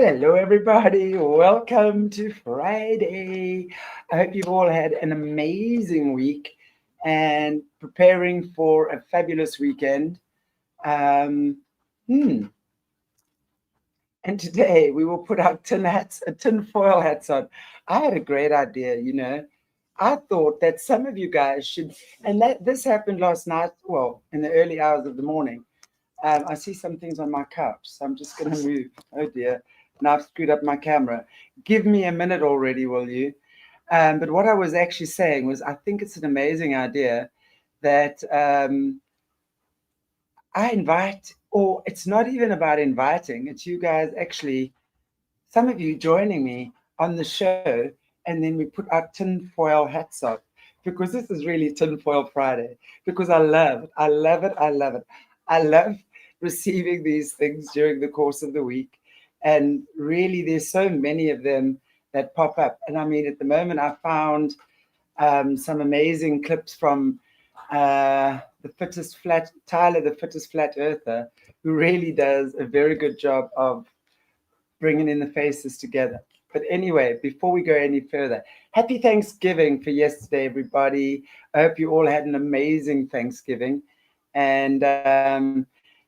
Hello, everybody. Welcome to Friday. I hope you've all had an amazing week and preparing for a fabulous weekend. Um, hmm. And today we will put our tin foil hats on. I had a great idea. I thought that some of you guys should, and that this happened last night, well, in the early hours of the morning. I see some things on my couch, so I'm just going to move. Oh dear. Now I've screwed up my camera. Give me a minute already, will you? But what I was actually saying was I think it's an amazing idea that I invite, or it's not even about inviting, it's you guys actually, some of you joining me on the show, and then we put our tinfoil hats on because this is really Tinfoil Friday. Because I love it. I love it. I love it. I love receiving these things during the course of the week. And really, there's so many of them that pop up. And I mean, at the moment, I found some amazing clips from Tyler, the fittest flat earther, who really does a very good job of bringing in the faces together. But anyway, before we go any further, happy Thanksgiving for yesterday, everybody. I hope you all had an amazing Thanksgiving. And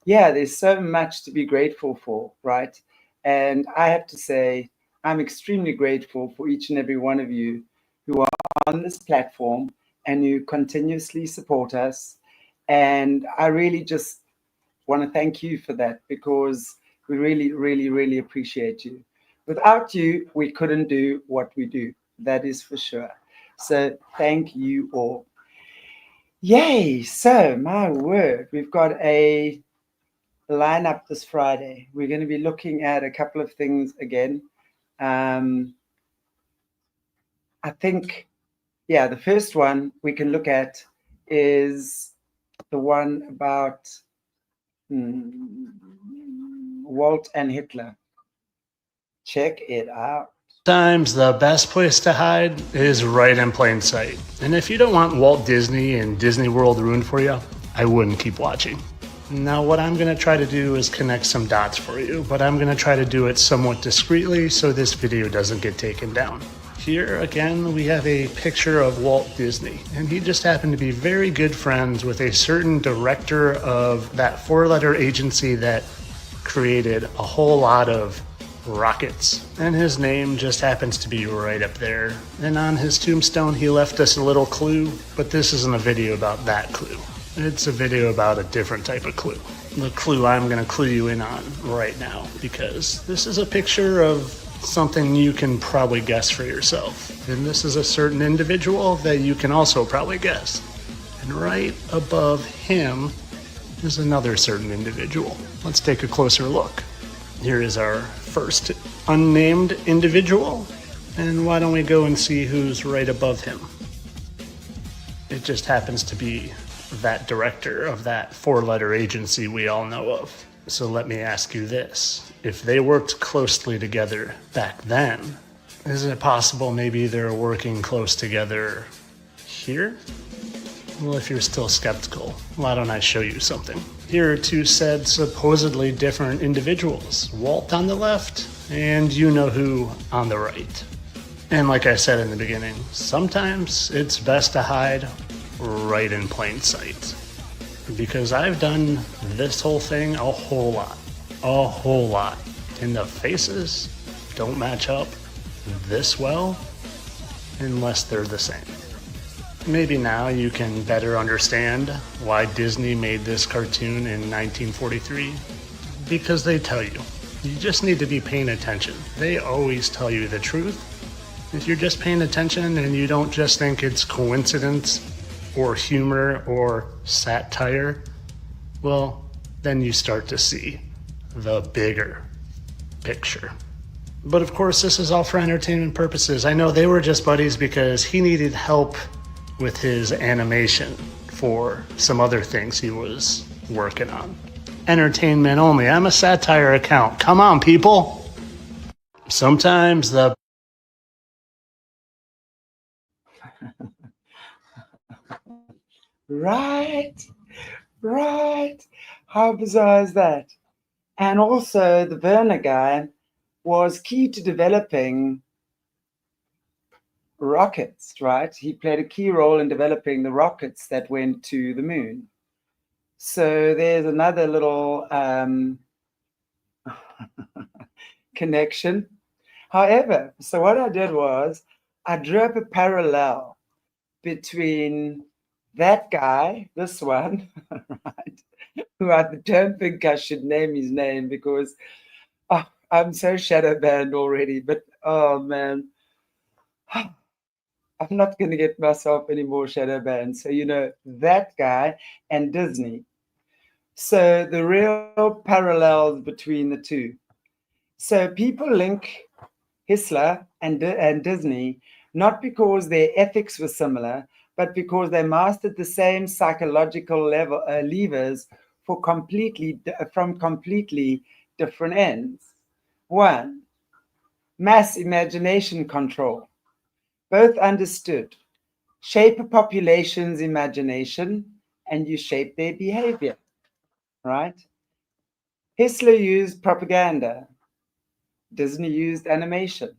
yeah, there's so much to be grateful for, right? And I have to say, I'm extremely grateful for each and every one of you who are on this platform and who continuously support us. And I really just want to thank you for that, because we really, really, really appreciate you. Without you, we couldn't do what we do. That is for sure. So thank you all. Yay. So my word, we've got a lineup this Friday. We're going to be looking at a couple of things again. I think, yeah, the first one we can look at is the one about Walt and Hitler. Check it out. Sometimes the best place to hide is right in plain sight. And if you don't want Walt Disney and Disney World ruined for you, I wouldn't keep watching. Now what I'm going to try to do is connect some dots for you, but I'm going to try to do it somewhat discreetly so this video doesn't get taken down. Here again we have a picture of Walt Disney, and he just happened to be very good friends with a certain director of that four-letter agency that created a whole lot of rockets, and his name just happens to be right up there. And on his tombstone he left us a little clue, but this isn't a video about that clue. It's a video about a different type of clue. The clue I'm going to clue you in on right now, because this is a picture of something you can probably guess for yourself. And this is a certain individual that you can also probably guess. And right above him is another certain individual. Let's take a closer look. Here is our first unnamed individual. And why don't we go and see who's right above him? It just happens to be that director of that four-letter agency we all know of. So let me ask you this. If they worked closely together back then, is it possible maybe they're working close together here? Well, if you're still skeptical, why don't I show you something? Here are two said supposedly different individuals. Walt on the left, and you know who on the right. And like I said in the beginning, sometimes it's best to hide right in plain sight. Because I've done this whole thing a whole lot. And the faces don't match up this well unless they're the same. Maybe now you can better understand why Disney made this cartoon in 1943. Because they tell you. You just need to be paying attention. They always tell you the truth. If you're just paying attention and you don't just think it's coincidence or humor or satire, well, then you start to see the bigger picture. But of course, this is all for entertainment purposes. I know they were just buddies because he needed help with his animation for some other things he was working on. Entertainment only. I'm a satire account. Come on, people. Sometimes the Right. How bizarre is that? And also the Wernher guy, was key to developing rockets, right? He played a key role in developing the rockets that went to the moon. So there's another little connection. However, so what I did was I drew up a parallel between that guy, this one, right, who I don't think I should name his name because I'm so shadow banned already, but oh man, I'm not going to get myself any more shadow banned. So, that guy and Disney. So, the real parallels between the two. So, people link Hitler and Disney not because their ethics were similar, but because they mastered the same psychological levers from completely different ends. One, mass imagination control. Both understood. Shape a population's imagination and you shape their behavior, right? Hitler used propaganda. Disney used animation.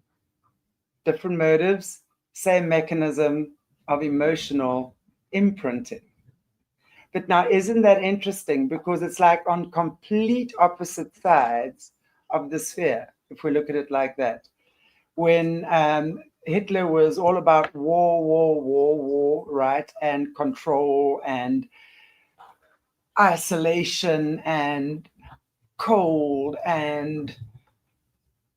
Different motives, same mechanism of emotional imprinting. But now, isn't that interesting? Because it's like on complete opposite sides of the sphere, if we look at it like that. When Hitler was all about war, right? And control and isolation and cold and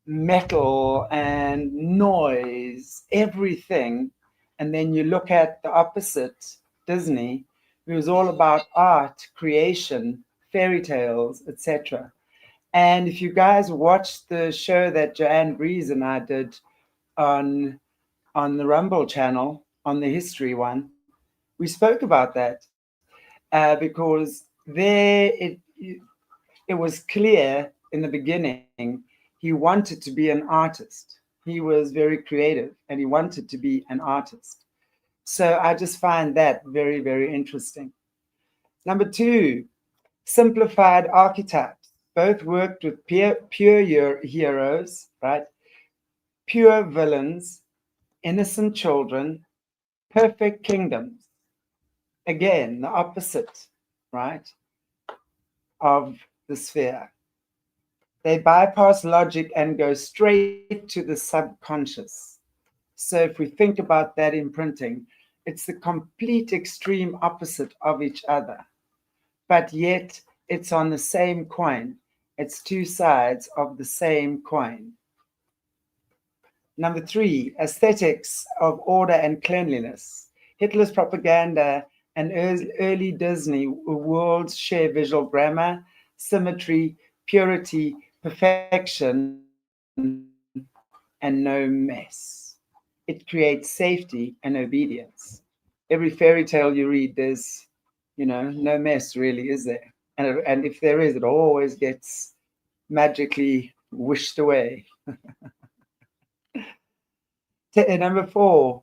metal and noise, everything. And then you look at the opposite, Disney, who was all about art, creation, fairy tales, etc. And if you guys watched the show that Joanne Breeze and I did on the Rumble channel, on the history one, we spoke about that because it was clear in the beginning he wanted to be an artist. He was very creative and he wanted to be an artist. So I just find that very, very interesting. Number two, simplified archetypes. Both worked with pure heroes, right? Pure villains, innocent children, perfect kingdoms. Again, the opposite, right, of the sphere. They bypass logic and go straight to the subconscious. So if we think about that imprinting, it's the complete extreme opposite of each other. But yet it's on the same coin. It's two sides of the same coin. Number three, aesthetics of order and cleanliness. Hitler's propaganda and early Disney worlds share visual grammar, symmetry, purity, perfection, and no mess. It creates safety and obedience. Every fairy tale you read, there's, no mess really, is there? And if there is, it always gets magically wished away. Number four,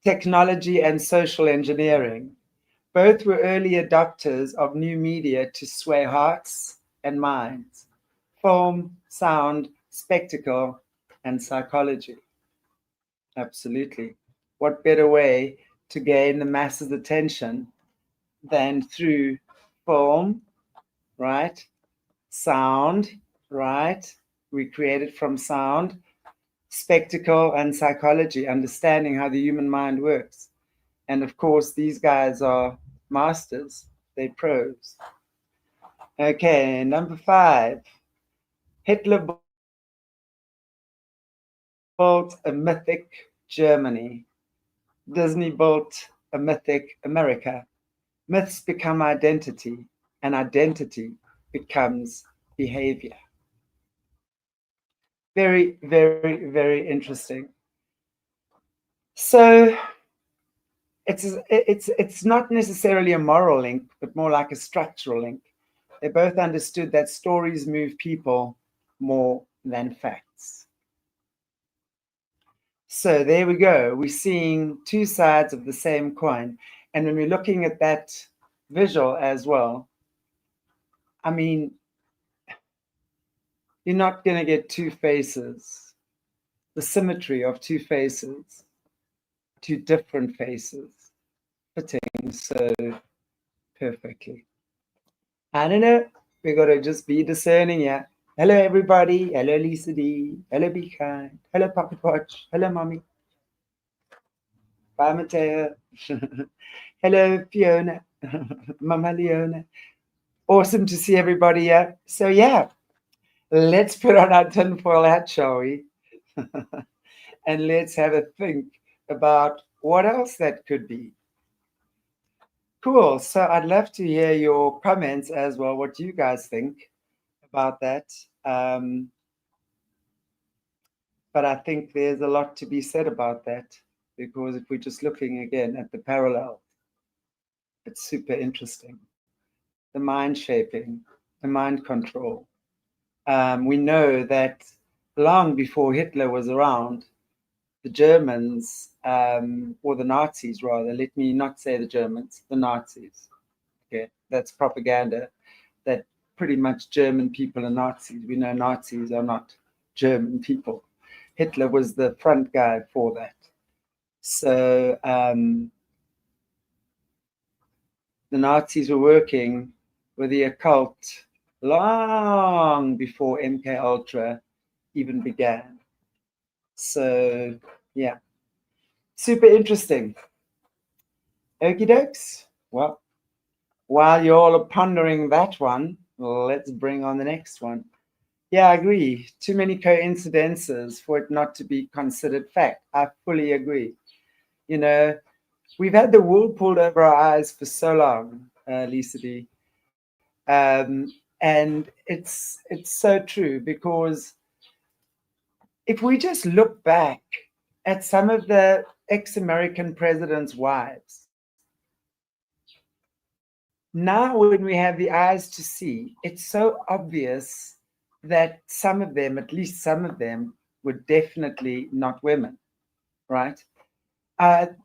technology and social engineering. Both were early adopters of new media to sway hearts and minds. Film, sound, spectacle, and psychology. Absolutely. What better way to gain the masses' attention than through film, right? Sound, right? We created from sound, spectacle, and psychology, understanding how the human mind works. And of course, these guys are masters, they're pros. Okay, number five, Hitler built a mythic Germany. Disney built a mythic America. Myths become identity, and identity becomes behavior. Very, very, very interesting. So it's not necessarily a moral link, but more like a structural link. They both understood that stories move people more than facts. So there we go. We're seeing two sides of the same coin. And when we're looking at that visual as well, I mean, You're not going to get two faces, the symmetry of two faces, two different faces, fitting so perfectly. I don't know. We got to just be discerning, yeah. Hello, everybody. Hello, Lisa D. Hello, Be Kind. Hello, Pocket Watch. Hello, Mommy. Bye, Mateo. Hello, Fiona. Mama Leona. Awesome to see everybody here. So, yeah, let's put on our tinfoil hat, shall we? And let's have a think about what else that could be. Cool. So I'd love to hear your comments as well, what you guys think about that. But I think there's a lot to be said about that, because if we're just looking again at the parallel, it's super interesting. The mind shaping, the mind control. We know that long before Hitler was around, the Germans, or the Nazis rather, let me not say the Germans, the Nazis. Okay, that's propaganda, that pretty much German people are Nazis. We know Nazis are not German people. Hitler was the front guy for that. So the Nazis were working with the occult long before MK Ultra even began. So yeah, super interesting. Okie dokes. Well, while you all are pondering that one, let's bring on the next one. Yeah, I agree. Too many coincidences for it not to be considered fact. I fully agree. You know, we've had the wool pulled over our eyes for so long, Lisa D. And it's so true, because if we just look back at some of the ex-American presidents' wives, now when we have the eyes to see, it's so obvious that some of them, at least some of them, were definitely not women, right? And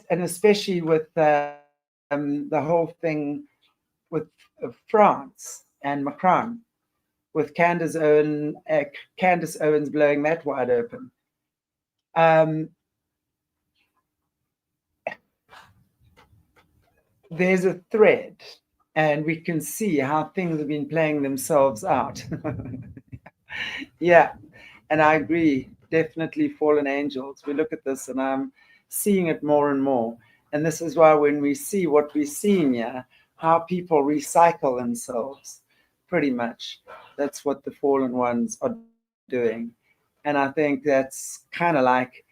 especially with the whole thing with France and Macron, with Candace Owens blowing that wide open. There's a thread, and we can see how things have been playing themselves out. Yeah, and I agree. Definitely fallen angels. We look at this, and I'm seeing it more and more. And this is why when we see what we're seeing here, how people recycle themselves, pretty much, that's what the fallen ones are doing. And I think that's kind of like,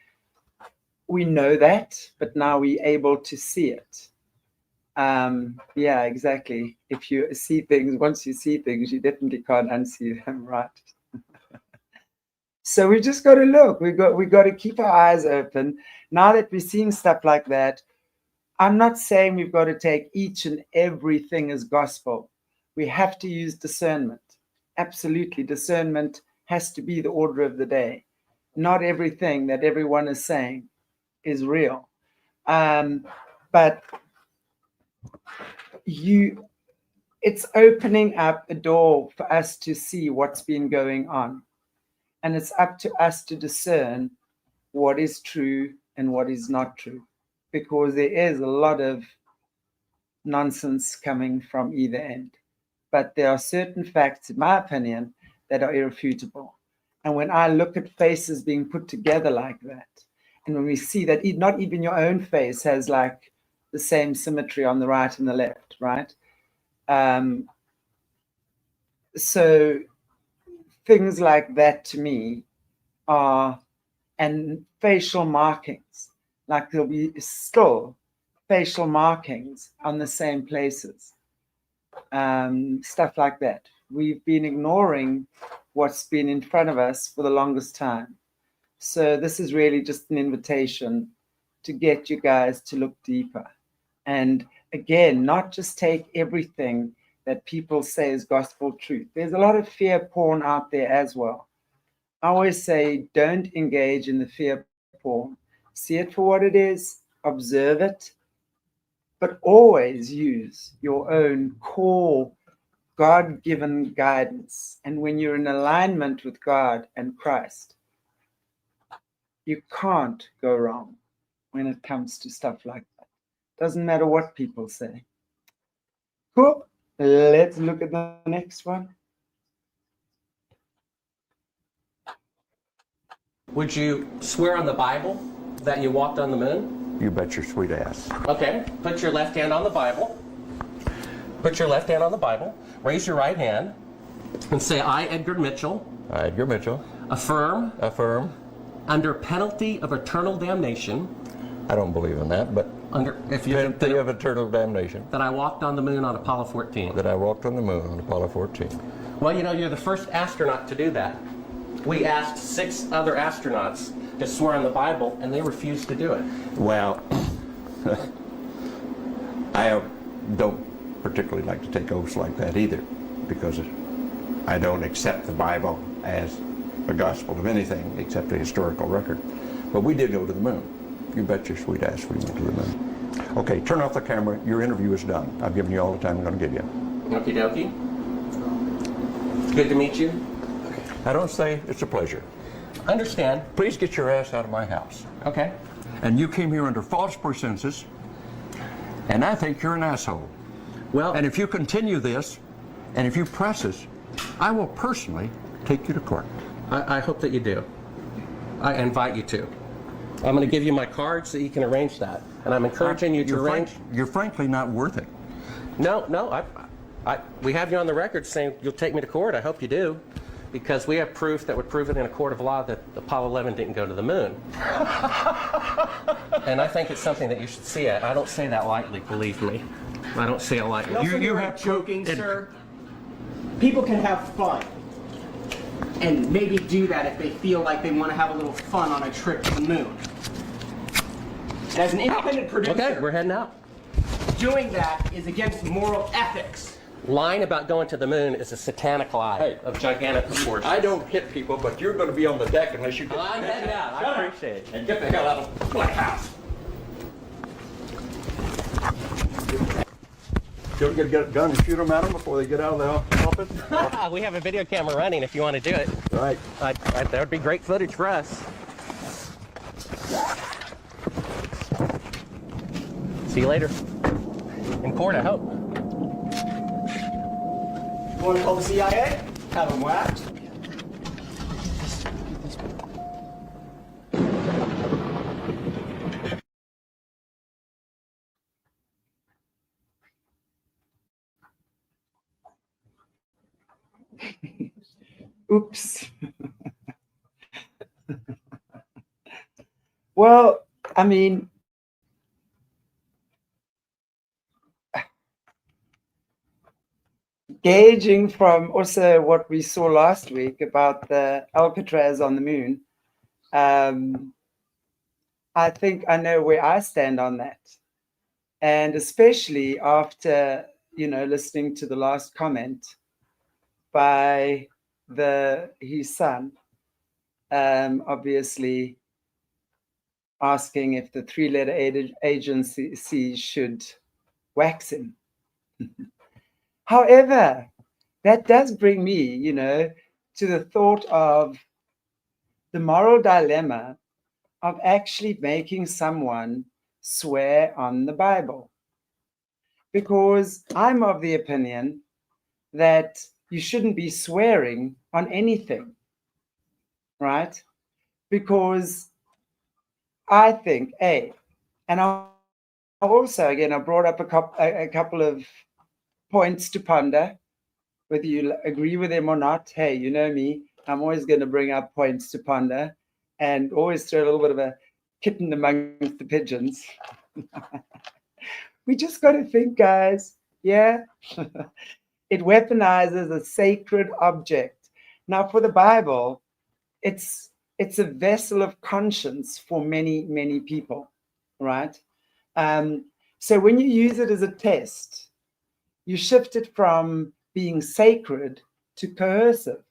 we know that, but now we're able to see it. Yeah, exactly. If you see things, once you see things, you definitely can't unsee them, right? So we just got to look. We got to keep our eyes open. Now that we're seeing stuff like that, I'm not saying we've got to take each and everything as gospel. We have to use discernment. Absolutely, discernment has to be the order of the day. Not everything that everyone is saying is real, but it's opening up a door for us to see what's been going on. And it's up to us to discern what is true and what is not true, because there is a lot of nonsense coming from either end. But there are certain facts, in my opinion, that are irrefutable. And when I look at faces being put together like that, and when we see that not even your own face has like the same symmetry on the right and the left, right? So things like that to me are, and facial markings, like there'll be still facial markings on the same places, stuff like that. We've been ignoring what's been in front of us for the longest time. So this is really just an invitation to get you guys to look deeper. And again, not just take everything that people say is gospel truth. There's a lot of fear porn out there as well. I always say, don't engage in the fear porn. See it for what it is, observe it, but always use your own core God-given guidance. And when you're in alignment with God and Christ, you can't go wrong when it comes to stuff like that. Doesn't matter what people say. Cool. Let's look at the next one. Would you swear on the Bible that you walked on the moon? You bet your sweet ass. Okay. Put your left hand on the Bible. Put your left hand on the Bible. Raise your right hand and say, I, Edgar Mitchell, I, Edgar Mitchell, affirm, under penalty of eternal damnation, I don't believe in that, but penalty of eternal damnation, that I walked on the moon on Apollo 14. that I walked on the moon on Apollo 14. Well, you know, you're the first astronaut to do that. We asked 6 other astronauts to swear on the Bible, and they refused to do it. Well, I don't particularly like to take oaths like that either, because I don't accept the Bible as a gospel of anything except a historical record. But we did go to the moon. You bet your sweet ass we went to the moon. Okay, turn off the camera. Your interview is done. I've given you all the time I'm going to give you. Okie dokie. Good to meet you. I don't say it's a pleasure. Understand. Please get your ass out of my house. Okay. And you came here under false pretenses, and I think you're an asshole. Well, And if you continue this, and if you press this, I will personally take you to court. I hope that you do. I invite you to. I'm going to give you my card so you can arrange that. And I'm encouraging you to arrange. You're frankly not worth it. No, we have you on the record saying you'll take me to court. I hope you do. Because we have proof that would prove it in a court of law that Apollo 11 didn't go to the moon. And I think it's something that you should see. I don't say that lightly, believe me. I don't say it lightly. You have joking, sir. People can have fun, and maybe do that if they feel like they want to have a little fun on a trip to the moon. And as an independent producer, Okay, we're heading out. doing that is against moral ethics. Lying about going to the moon is a satanic lie of gigantic proportions. I don't hit people, but you're going to be on the deck unless you get... I'm heading out. I appreciate it. And get the hell out of my house. Don't get a gun and shoot them at them before they get out of the office? We have a video camera running if you want to do it. Right. That would be great footage for us. See you later. In court, I hope. Want to call the CIA? Have them whacked. Oops. Well, I mean, gauging from also what we saw last week about the Alcatraz on the moon, I think I know where I stand on that. And especially after, listening to the last comment by his son, obviously asking if the 3-letter agency should wax him. However, that does bring me, to the thought of the moral dilemma of actually making someone swear on the Bible. Because I'm of the opinion that you shouldn't be swearing on anything, right? Because I think, and I also, again, I brought up a couple of points to ponder, whether you agree with them or not. Hey, you know me, I'm always going to bring up points to ponder and always throw a little bit of a kitten amongst the pigeons. We just got to think, guys. Yeah. It weaponizes a sacred object. Now, for the Bible, it's a vessel of conscience for many, many people, right? So when you use it as a test, you shift it from being sacred to coercive.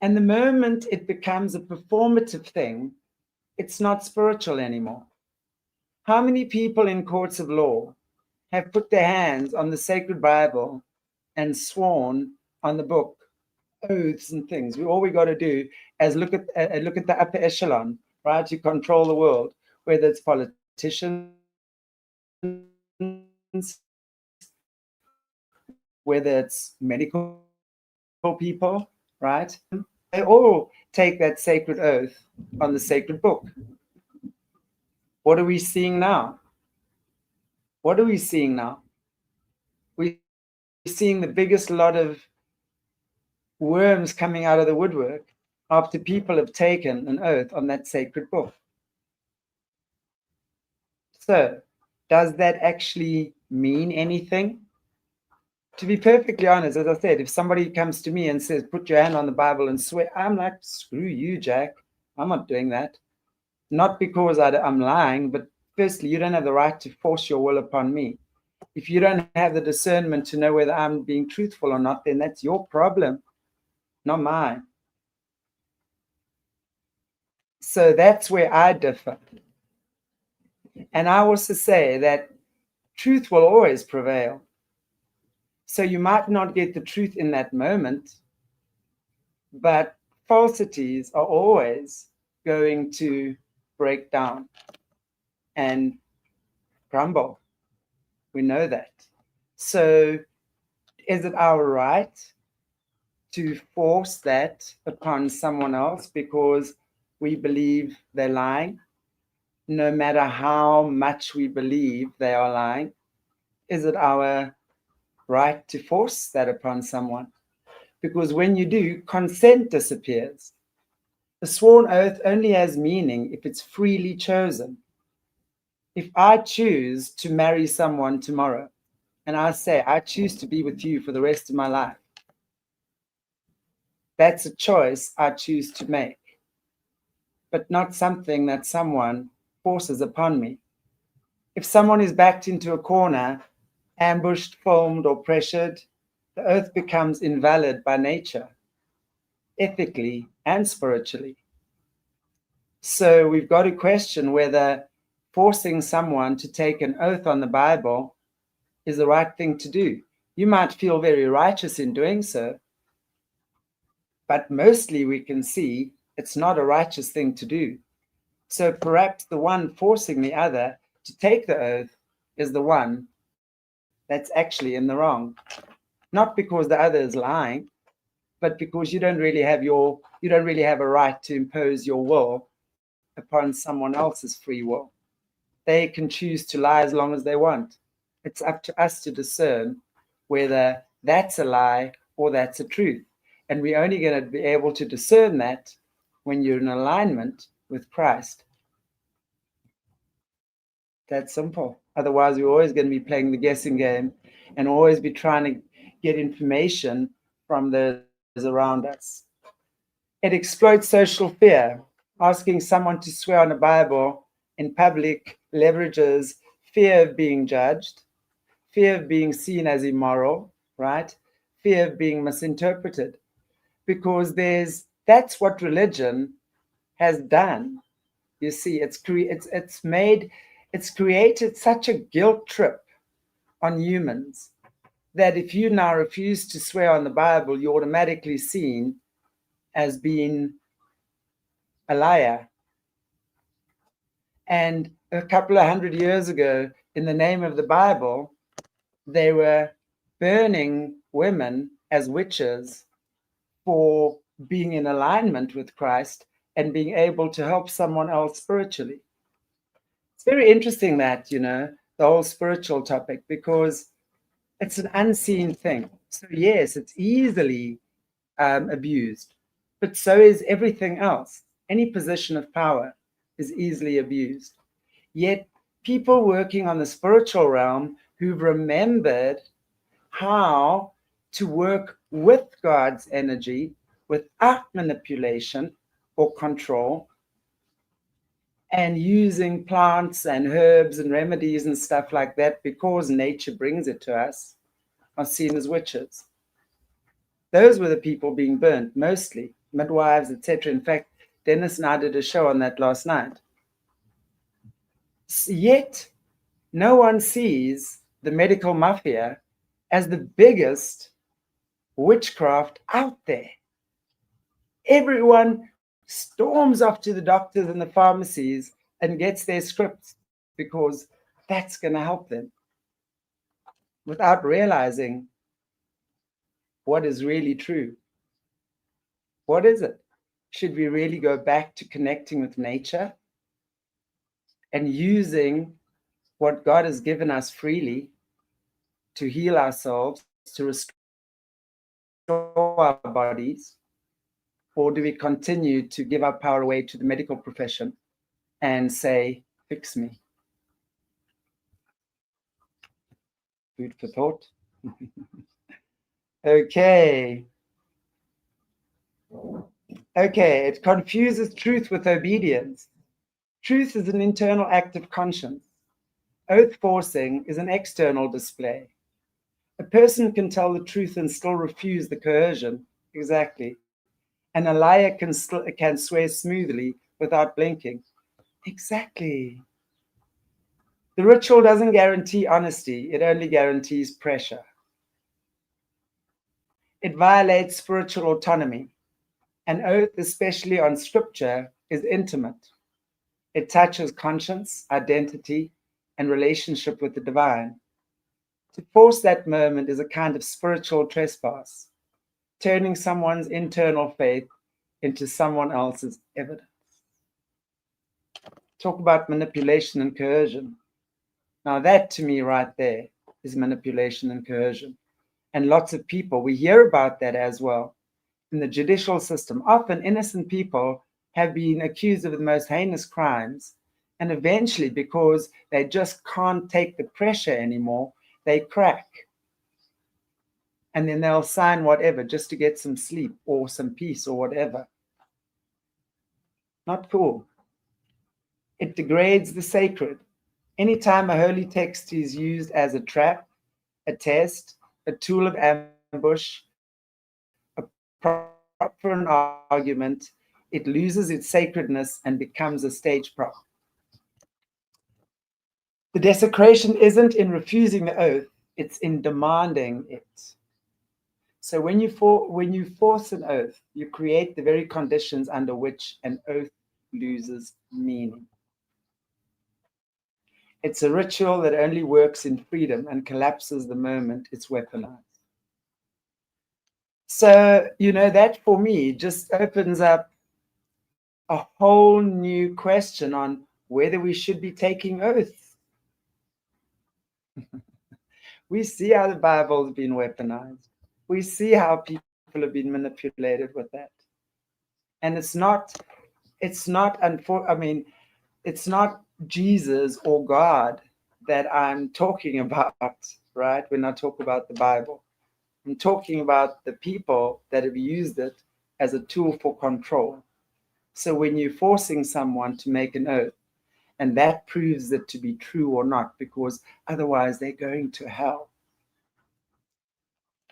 And the moment it becomes a performative thing, it's not spiritual anymore. How many people in courts of law have put their hands on the sacred Bible and sworn on the book, oaths and things. All we got to do is look at the upper echelon, right? You control the world, whether it's politicians, whether it's medical people, right? They all take that sacred oath on the sacred book. What are we seeing now? What are we seeing now? We're seeing the biggest lot of worms coming out of the woodwork after people have taken an oath on that sacred book. So, does that actually mean anything? To be perfectly honest, as I said, if somebody comes to me and says, put your hand on the Bible and swear, I'm like, screw you, Jack. I'm not doing that. Not because I'm lying, but firstly, you don't have the right to force your will upon me. If you don't have the discernment to know whether I'm being truthful or not, then that's your problem, not mine. So that's where I differ. And I also say that truth will always prevail. So you might not get the truth in that moment, but falsities are always going to break down and crumble. We know that. So is it our right to force that upon someone else because we believe they're lying, no matter how much we believe they are lying? Is it our right to force that upon someone? Because when you do, consent disappears. A sworn oath only has meaning if it's freely chosen. If I choose to marry someone tomorrow, and I say, I choose to be with you for the rest of my life, that's a choice I choose to make, but not something that someone forces upon me. If someone is backed into a corner, ambushed, filmed, or pressured, the oath becomes invalid by nature, ethically and spiritually. So we've got to question whether forcing someone to take an oath on the Bible is the right thing to do. You might feel very righteous in doing so, but mostly we can see it's not a righteous thing to do. So perhaps the one forcing the other to take the oath is the one that's actually in the wrong. Not because the other is lying, but because you don't really have a right to impose your will upon someone else's free will. They can choose to lie as long as they want. It's up to us to discern whether that's a lie or that's a truth. And we're only going to be able to discern that when you're in alignment with Christ. That's simple. Otherwise, we're always going to be playing the guessing game and always be trying to get information from those around us. It exploits social fear. Asking someone to swear on a Bible in public leverages fear of being judged, fear of being seen as immoral, right? Fear of being misinterpreted. Because that's what religion has done. You see, it's created such a guilt trip on humans that if you now refuse to swear on the Bible, you're automatically seen as being a liar. And a couple of 100 years ago, in the name of the Bible, they were burning women as witches for being in alignment with Christ and being able to help someone else spiritually. It's very interesting that, the whole spiritual topic, because it's an unseen thing. So yes, it's easily abused, but so is everything else. Any position of power is easily abused. Yet people working on the spiritual realm who've remembered how to work with God's energy without manipulation or control, and using plants and herbs and remedies and stuff like that because nature brings it to us, are seen as witches. Those were the people being burnt, mostly midwives, etc. In fact, Dennis and I did a show on that last night. Yet, no one sees the medical mafia as the biggest witchcraft out there. Everyone storms off to the doctors and the pharmacies and gets their scripts because that's going to help them, without realizing what is really true. What is it? Should we really go back to connecting with nature and using what God has given us freely to heal ourselves, to restore our bodies? Or do we continue to give our power away to the medical profession and say, fix me? Food for thought. Okay, it confuses truth with obedience. Truth is an internal act of conscience. Oath forcing is an external display. A person can tell the truth and still refuse the coercion. Exactly. And a liar can swear smoothly without blinking. Exactly. The ritual doesn't guarantee honesty, it only guarantees pressure. It violates spiritual autonomy. An oath, especially on scripture, is intimate. It touches conscience, identity, and relationship with the divine. To force that moment is a kind of spiritual trespass, turning someone's internal faith into someone else's evidence. Talk about manipulation and coercion. Now that, to me, right there, is manipulation and coercion. And lots of people, we hear about that as well. In the judicial system, often innocent people have been accused of the most heinous crimes, and eventually, because they just can't take the pressure anymore, they crack. And then they'll sign whatever just to get some sleep or some peace or whatever. Not cool. It degrades the sacred. Anytime a holy text is used as a trap, a test, a tool of ambush, a prop for an argument, it loses its sacredness and becomes a stage prop. The desecration isn't in refusing the oath, it's in demanding it. So when you force an oath, you create the very conditions under which an oath loses meaning. It's a ritual that only works in freedom and collapses the moment it's weaponized. So, that for me just opens up a whole new question on whether we should be taking oaths. We see how the Bible has been weaponized. We see how people have been manipulated with that. And it's not Jesus or God that I'm talking about, right? When I talk about the Bible, I'm talking about the people that have used it as a tool for control. So when you're forcing someone to make an oath, and that proves it to be true or not, because otherwise they're going to hell.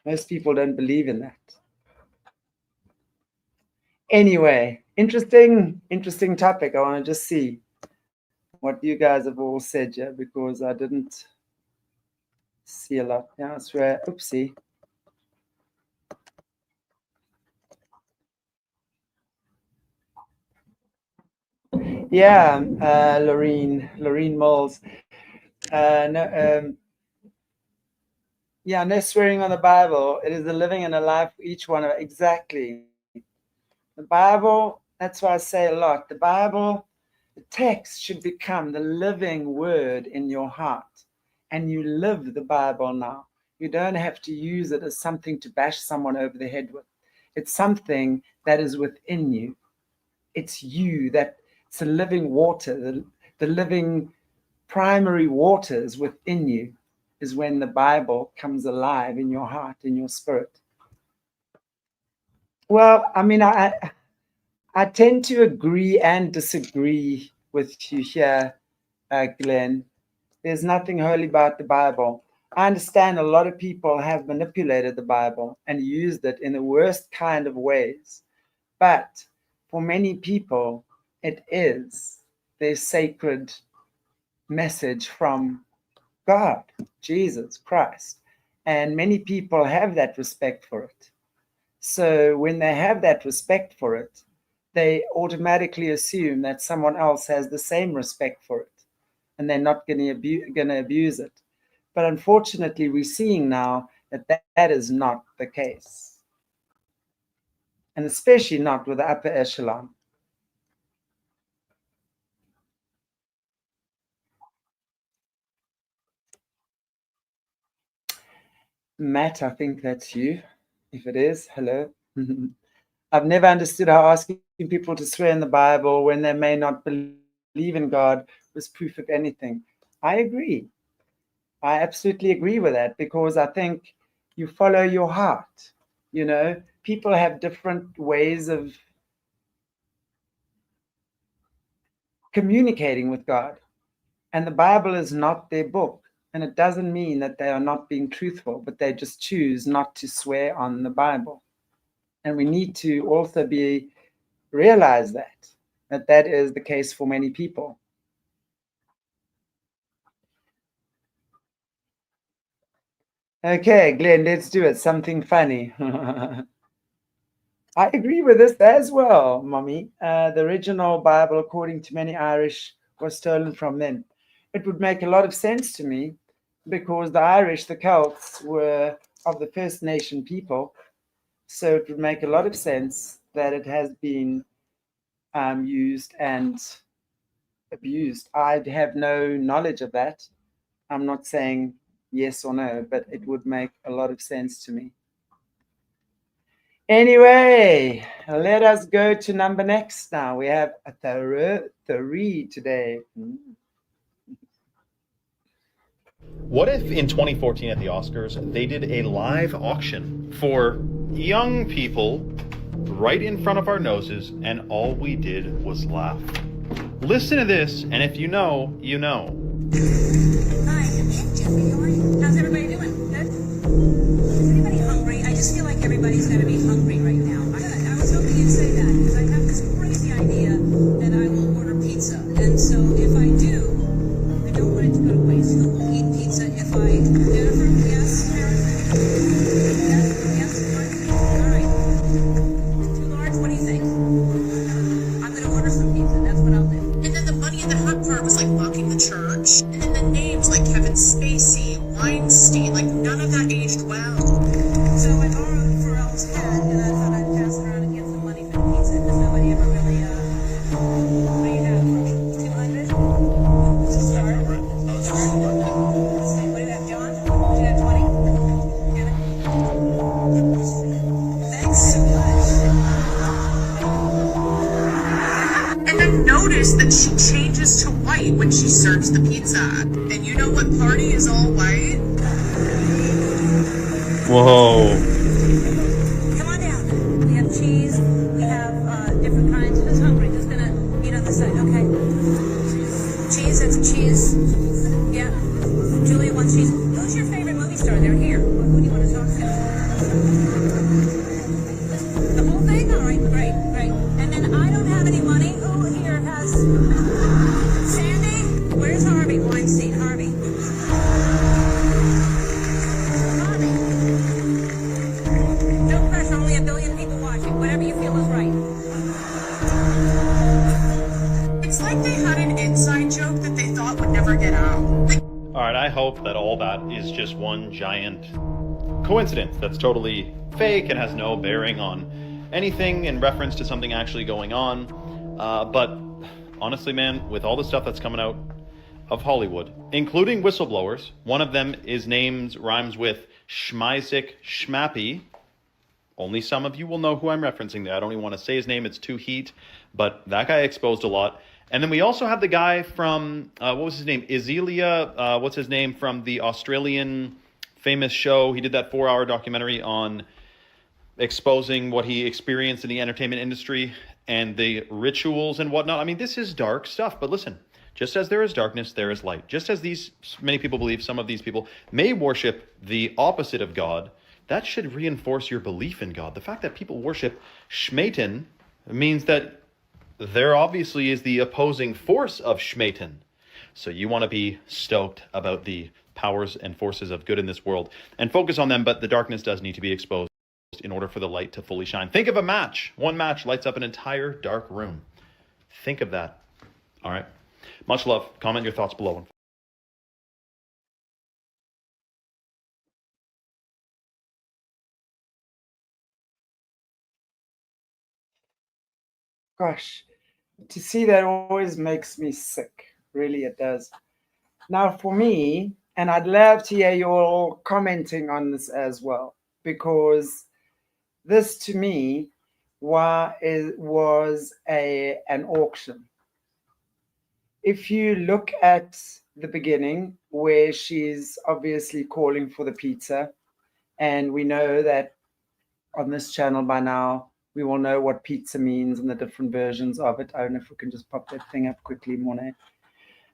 Most people don't believe in that. Anyway, interesting topic. I want to just see what you guys have all said here, because I didn't see a lot. Yeah, I swear. Oopsie. Yeah, Lorene Moles. No swearing on the Bible. It is a living and a life for each one of it. Exactly. The Bible, that's why I say a lot. The Bible, the text should become the living word in your heart. And you live the Bible now. You don't have to use it as something to bash someone over the head with. It's something that is within you. It's you, it's a living water. The living primary waters within you is when the Bible comes alive in your heart, in your spirit. Well, I mean, I tend to agree and disagree with you here, Glenn. There's nothing holy about the Bible. I understand a lot of people have manipulated the Bible and used it in the worst kind of ways. But for many people, it is their sacred message from God, Jesus Christ. And many people have that respect for it. So when they have that respect for it, they automatically assume that someone else has the same respect for it, and they're not going to abuse it. But unfortunately, we're seeing now that is not the case, and especially not with the upper echelon. Matt, I think that's you. If it is, hello. I've never understood how asking people to swear in the Bible when they may not believe in God was proof of anything. I agree. I absolutely agree with that, because I think you follow your heart. You know, people have different ways of communicating with God, and the Bible is not their book. And it doesn't mean that they are not being truthful, but they just choose not to swear on the Bible. And we need to also realize that is the case for many people. Okay, Glenn, let's do it. Something funny. I agree with this as well, Mommy. The original Bible, according to many Irish, was stolen from them. It would make a lot of sense to me, because the Irish, the Celts, were of the First Nation people. So it would make a lot of sense that it has been used and abused. I have no knowledge of that. I'm not saying yes or no, but it would make a lot of sense to me. Anyway, let us go to number next now. We have a three today. What if in 2014 at the Oscars, they did a live auction for young people right in front of our noses, and all we did was laugh? Listen to this, and if you know, you know. Hi, Jeffrey, how are you? How's everybody doing? Good? Is anybody hungry? I just feel like everybody's got to be hungry right now. I was hoping you'd say that, because I have this crazy idea that I will order pizza. And so if I do, I don't want it to go to waste. Who will eat pizza if I... Jennifer? Yes? Yes? All right. Too large? What do you think? I'm going to order some pizza. That's what I'll do. And then the Bunny in the Hut part was like mocking the church. And then the names like Kevin Spacey, Weinstein, like none of that aged well. So I borrowed Pharrell's head, and I thought I'd pass it around and get some money for the pizza, because nobody ever really, what do you have? 200? To start? Let's see, what do you have, John? Do you have 20? Thanks so much. And then notice that she changes to white when she serves the pizza. And you know what party is all white? Whoa. Come on down. We have cheese. We have different kinds. Who's hungry? Who's gonna eat on this side? Okay. Cheese. That's cheese. Yeah. Julia wants cheese. Who's your favorite movie star? They're here. Who do you want to talk to? The whole thing? All right. Great. Great. And then I don't have any money. Who here has... Sandy? Where's Harvey Weinstein? Harvey. No pressure, only a billion people watching. Whatever you feel is right. It's like they had an inside joke that they thought would never get out. All right, I hope that all that is just one giant coincidence that's totally fake and has no bearing on anything in reference to something actually going on. But honestly, man, with all the stuff that's coming out of Hollywood, including whistleblowers, one of them rhymes with Schmeisik Schmappy. Only some of you will know who I'm referencing there. I don't even want to say his name, it's too heat, but that guy exposed a lot. And then we also have the guy from, what was his name? Izelia, what's his name, from the Australian famous show. He did that 4-hour documentary on exposing what he experienced in the entertainment industry and the rituals and whatnot. I mean, this is dark stuff, but listen, just as there is darkness, there is light. Just as many people believe, some of these people may worship the opposite of God, that should reinforce your belief in God. The fact that people worship Schmatan means that there obviously is the opposing force of Schmatan. So you want to be stoked about the powers and forces of good in this world and focus on them, but the darkness does need to be exposed exposed in order for the light to fully shine. Think of a match. One match lights up an entire dark room. Think of that. All right. Much love. Comment your thoughts below. Gosh, to see that always makes me sick. Really, it does. Now, for me, and I'd love to hear you all commenting on this as well, because this to me was an auction. If you look at the beginning, where she's obviously calling for the pizza, and we know that on this channel by now, we will know what pizza means and the different versions of it. I don't know if we can just pop that thing up quickly, Monet.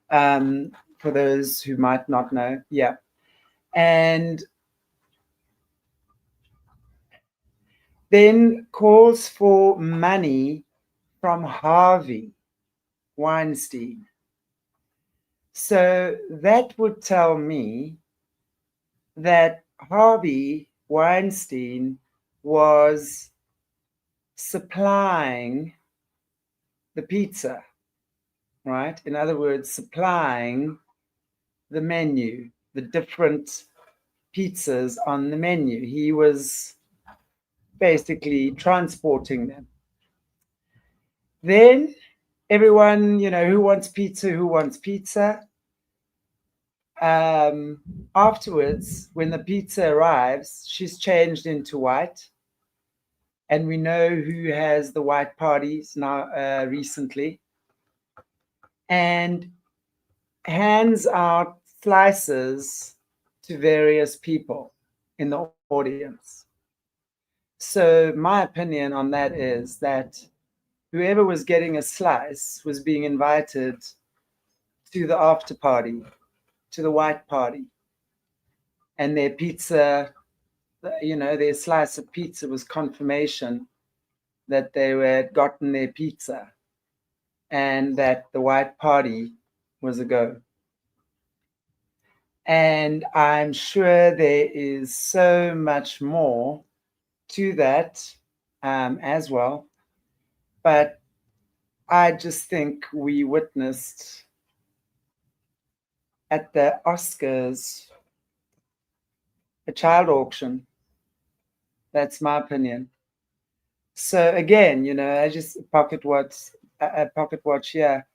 For those who might not know, yeah. And then calls for money from Harvey Weinstein. So that would tell me that Harvey Weinstein was supplying the pizza, right? In other words, supplying the menu, the different pizzas on the menu. He was basically transporting them. Then everyone, who wants pizza, who wants pizza? Afterwards, when the pizza arrives, she's changed into white. And we know who has the white parties now recently. And hands out slices to various people in the audience. So my opinion on that is that whoever was getting a slice was being invited to the after party, to the white party. And their pizza, their slice of pizza was confirmation that they had gotten their pizza and that the white party was a go. And I'm sure there is so much more to that as well. But I just think we witnessed at the Oscars a child auction. That's my opinion. So again, I just pocket watch here,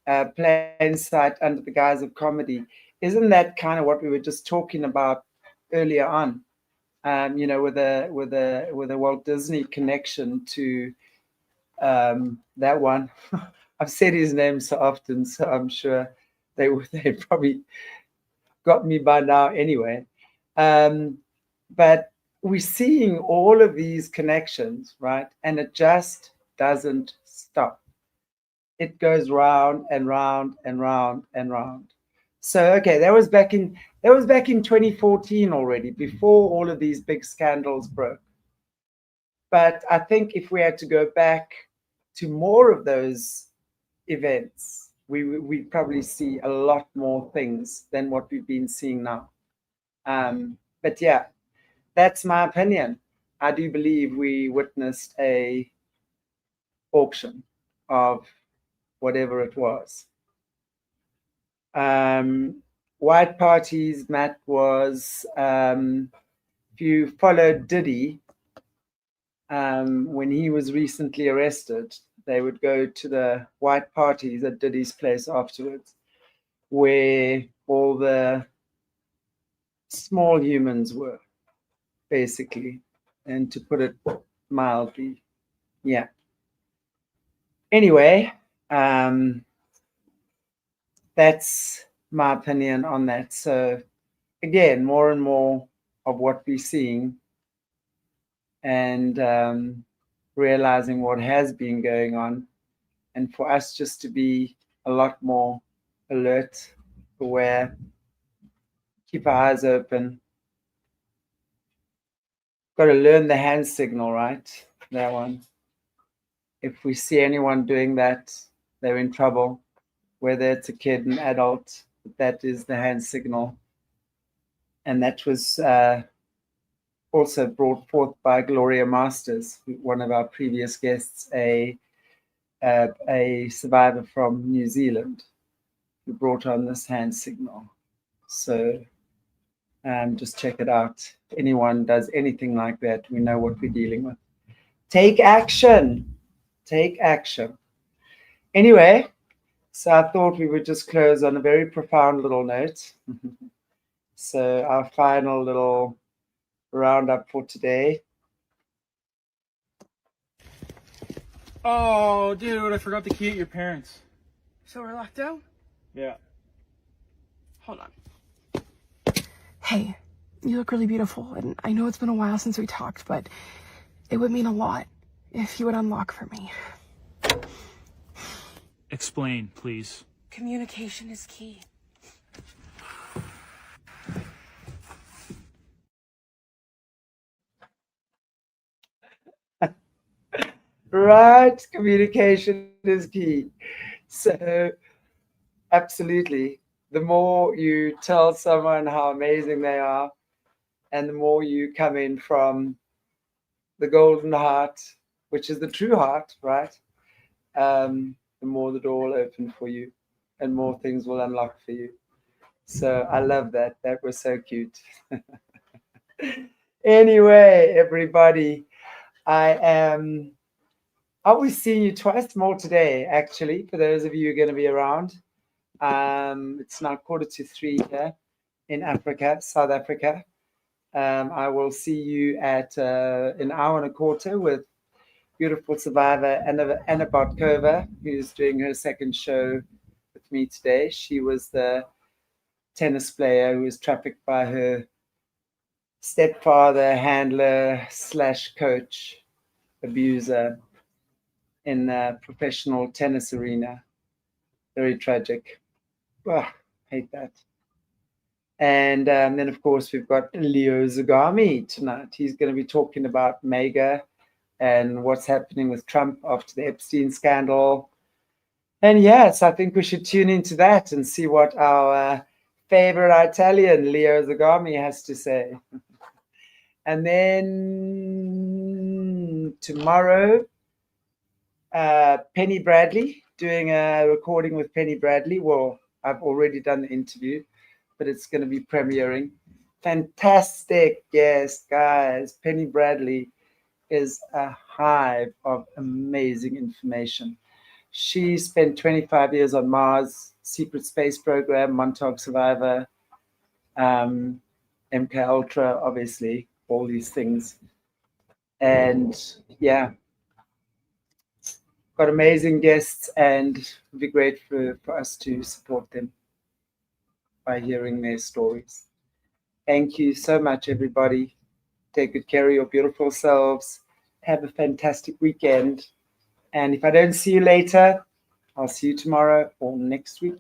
plain sight under the guise of comedy. Isn't that kind of what we were just talking about earlier on? With a Walt Disney connection to that one. I've said his name so often, so I'm sure they probably got me by now anyway. But we're seeing all of these connections, right? And it just doesn't stop. It goes round and round and round and round. So okay, that was back in 2014 already, before all of these big scandals broke. But I think if we had to go back to more of those events, we'd probably see a lot more things than what we've been seeing now. But yeah, that's my opinion. I do believe we witnessed a auction of whatever it was. White parties, Matt, was if you followed Diddy, when he was recently arrested, they would go to the white parties at Diddy's place afterwards, where all the small humans were, basically, and to put it mildly, yeah. Anyway, that's my opinion on that. So again, more and more of what we're seeing and realizing what has been going on, and for us just to be a lot more alert, aware, keep our eyes open. Got to learn the hand signal, right? That one. If we see anyone doing that, they're in trouble, whether it's a kid, an adult. That is the hand signal. And that was also brought forth by Gloria Masters, one of our previous guests, a survivor from New Zealand, who brought on this hand signal. So just check it out. If anyone does anything like that, we know what we're dealing with. Take action. Take action. Anyway, so I thought we would just close on a very profound little note. So our final little roundup for today. Oh, dude, I forgot the key at your parents'. So we're locked out? Yeah. Hold on. Hey, you look really beautiful, and I know it's been a while since we talked, but it would mean a lot if you would unlock for me. Explain, please. Communication is key. Right, communication is key. So absolutely, the more you tell someone how amazing they are, and the more you come in from the golden heart, which is the true heart, right? The more the door will open for you, and more things will unlock for you. So I love that. That was so cute. Anyway, everybody, I'll be seeing you twice more today, actually, for those of you who are going to be around. It's now 2:45 here in Africa, South Africa. I will see you at an hour and a quarter with beautiful survivor Anna Bartkova, who's doing her second show with me today. She was the tennis player who was trafficked by her stepfather, handler / coach, abuser in a professional tennis arena. Very tragic. Oh, hate that. And then, of course, we've got Leo Zagami tonight. He's going to be talking about MAGA and what's happening with Trump after the Epstein scandal. And yes, I think we should tune into that and see what our favorite Italian, Leo Zagami, has to say. And then tomorrow, Penny Bradley, doing a recording with Penny Bradley. Well, I've already done the interview, but it's going to be premiering. Fantastic guest, guys. Penny Bradley is a hive of amazing information. She spent 25 years on Mars, secret space program, Montauk survivor, MK Ultra, obviously, all these things. And yeah, got amazing guests, and it would be great for us to support them by hearing their stories. Thank you so much, everybody. Take good care of your beautiful selves. Have a fantastic weekend. And if I don't see you later, I'll see you tomorrow or next week.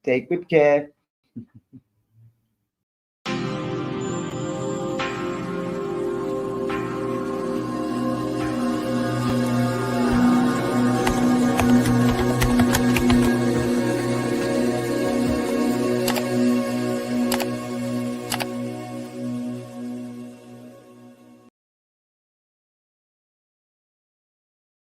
Take good care.